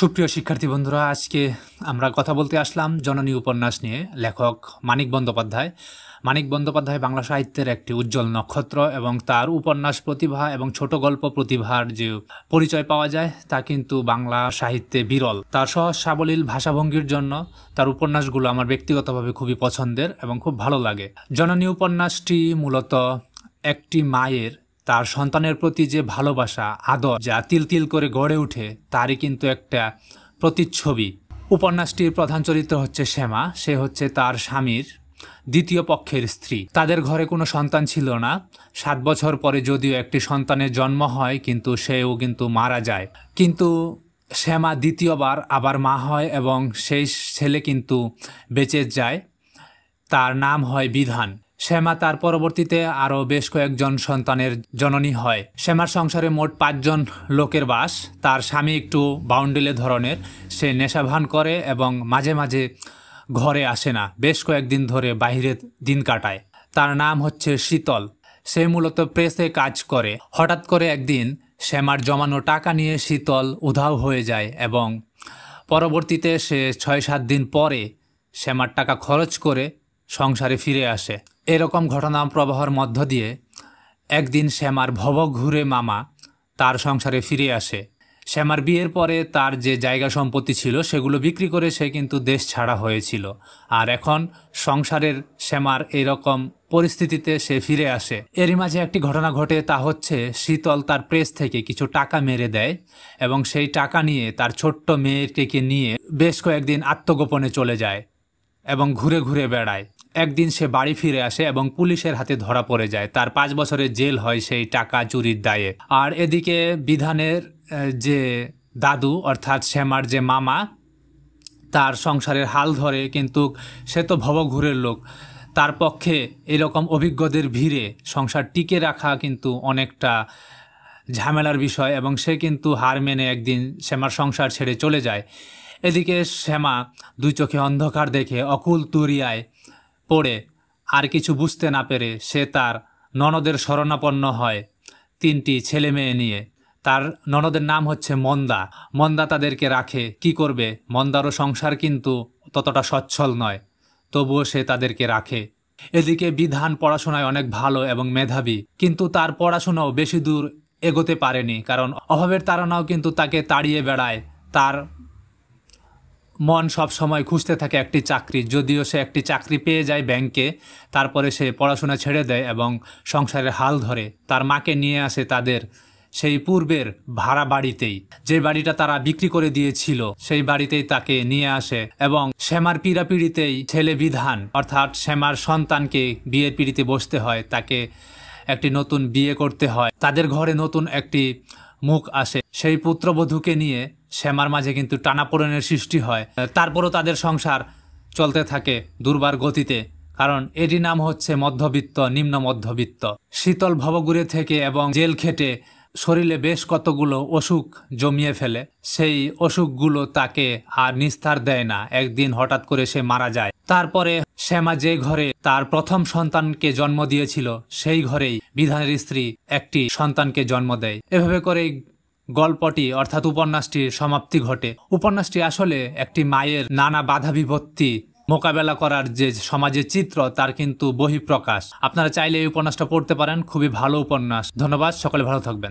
সুপ্রিয় শিক্ষার্থী বন্ধুরা, আজকে আমরা কথা বলতে আসলাম জননী উপন্যাস নিয়ে। লেখক মানিক বন্দ্যোপাধ্যায়। মানিক বন্দ্যোপাধ্যায় বাংলা সাহিত্যের একটি উজ্জ্বল নক্ষত্র এবং তার উপন্যাস প্রতিভা এবং ছোট গল্প প্রতিভার যে পরিচয় পাওয়া যায় তা কিন্তু বাংলা সাহিত্যে বিরল। তার সহজ সাবলীল ভাষাভঙ্গির জন্য তার উপন্যাসগুলো আমার ব্যক্তিগতভাবে খুবই পছন্দের এবং খুব ভালো লাগে। জননী উপন্যাসটি মূলত একটি মায়ের তার সন্তানের প্রতি যে ভালোবাসা, আদর যা তিল তিল করে গড়ে ওঠে তারই কিন্তু একটা প্রতিচ্ছবি। উপন্যাসটির প্রধান চরিত্র হচ্ছে শ্যামা। সে হচ্ছে তার স্বামীর দ্বিতীয় পক্ষের স্ত্রী। তাদের ঘরে কোনো সন্তান ছিল না। 7 বছর পরে যদিও একটি সন্তানের জন্ম হয়, কিন্তু সেও কিন্তু মারা যায়। কিন্তু শ্যামা দ্বিতীয়বার আবার মা হয় এবং সেই ছেলে কিন্তু বেঁচে যায়। তার নাম হয় বিধান। শ্যামা তার পরবর্তীতে আরও বেশ কয়েকজন সন্তানের জননী হয়। শ্যামার সংসারে মোট 5 জন লোকের বাস। তার স্বামী একটু বাউন্ডেলে ধরনের। সে নেশাভান করে এবং মাঝে মাঝে ঘরে আসে না, বেশ কয়েকদিন ধরে বাইরে দিন কাটায়। তার নাম হচ্ছে শীতল। সে মূলত প্রেসে কাজ করে। হঠাৎ করে একদিন শ্যামার জমানো টাকা নিয়ে শীতল উধাও হয়ে যায় এবং পরবর্তীতে সে 6-7 দিন পরে শ্যামার টাকা খরচ করে সংসারে ফিরে আসে। এরকম ঘটনা প্রবাহের মধ্য দিয়ে একদিন শ্যামার ভবঘুরে মামা তার সংসারে ফিরে আসে। শ্যামার বিয়ের পরে তার যে জায়গা সম্পত্তি ছিল সেগুলো বিক্রি করে সে কিন্তু দেশ ছাড়া হয়েছিল। আর এখন সংসারের শ্যামার এরকম পরিস্থিতিতে সে ফিরে আসে। এরই মাঝে একটি ঘটনা ঘটে, তা হচ্ছে শীতল তার প্রেস থেকে কিছু টাকা মেরে দেয় এবং সেই টাকা নিয়ে তার ছোট্ট মেয়েকে নিয়ে বেশ কয়েকদিন আত্মগোপনে চলে যায় এবং ঘুরে ঘুরে বেড়ায়। একদিন সে বাড়ি ফিরে আসে এবং পুলিশের হাতে ধরা পড়ে যায়। তার 5 বছরের জেল হয় সেই টাকা চুরির দায়ে। আর এদিকে বিধানের যে দাদু অর্থাৎ শ্যামার যে মামা, তার সংসারের হাল ধরে, কিন্তু সে তো ভবঘুরের লোক। তার পক্ষে এরকম অভিজ্ঞদের ভিড়ে সংসার টিকে রাখা কিন্তু অনেকটা ঝামেলার বিষয় এবং সে কিন্তু হার মেনে একদিন শ্যামার সংসার ছেড়ে চলে যায়। এদিকে শ্যামা 2 চোখে অন্ধকার দেখে অকুল তুরিয়ায় পড়ে আর কিছু বুঝতে না পেরে সে তার ননদের শরণাপন্ন হয় 3টি ছেলে মেয়ে নিয়ে। তার ননদের নাম হচ্ছে মন্দা। মন্দা তাদেরকে রাখে। কি করবে, মন্দারও সংসার কিন্তু ততটা সচ্ছল নয়, তবুও সে তাদেরকে রাখে। এদিকে বিধান পড়াশোনায় অনেক ভালো এবং মেধাবী, কিন্তু তার পড়াশোনাও বেশি দূর এগোতে পারেনি, কারণ অভাবের তাড়নাও কিন্তু তাকে তাড়িয়ে বেড়ায়। তার মন সব সময় খুঁজতে থাকে একটি চাকরি। যদিও সে একটি চাকরি পেয়ে যায় ব্যাংকে, তারপরে সে পড়াশোনা ছেড়ে দেয় এবং সংসারের হাল ধরে। তার মাকে নিয়ে আসে তাদের সেই পূর্বের ভাড়া বাড়িতেই, যে বাড়িটা তারা বিক্রি করে দিয়েছিল সেই বাড়িতেই তাকে নিয়ে আসে এবং শ্যামার পীড়াপিড়িতেই ছেলে বিধান অর্থাৎ শ্যামার সন্তানকে বিয়ের পিড়িতে বসতে হয়। তাকে একটি নতুন বিয়ে করতে হয়। তাদের ঘরে নতুন একটি মুখ আসে। সেই পুত্রবধূকে নিয়ে শ্যামার মাঝে কিন্তু টানাপোড়েনের সৃষ্টি হয়। তারপরও তাদের সংসার চলতে থাকে দুর্বার গতিতে, কারণ এরই নাম হচ্ছে মধ্যবিত্ত, নিম্ন মধ্যবিত্ত। শীতল ভবঘুরে থেকে এবং জেল খেটে শরীরে বেশ কতগুলো অসুখ জমিয়ে ফেলে। সেই অসুখগুলো তাকে আর নিস্তার দেয় না। একদিন হঠাৎ করে সে মারা যায়। তারপরে শ্যামা যে ঘরে তার প্রথম সন্তানকে জন্ম দিয়েছিল সেই ঘরেই বিধানের স্ত্রী একটি সন্তানকে জন্ম দেয়। এভাবে করে গল্পটি অর্থাৎ উপন্যাসটির সমাপ্তি ঘটে। উপন্যাসটি আসলে একটি মায়ের নানা বাধা বিপত্তি মোকাবেলা করার যে সমাজের চিত্র তার কিন্তু বহিঃপ্রকাশ। আপনারা চাইলে এই উপন্যাসটা পড়তে পারেন, খুবই ভালো উপন্যাস। ধন্যবাদ, সকলে ভালো থাকবেন।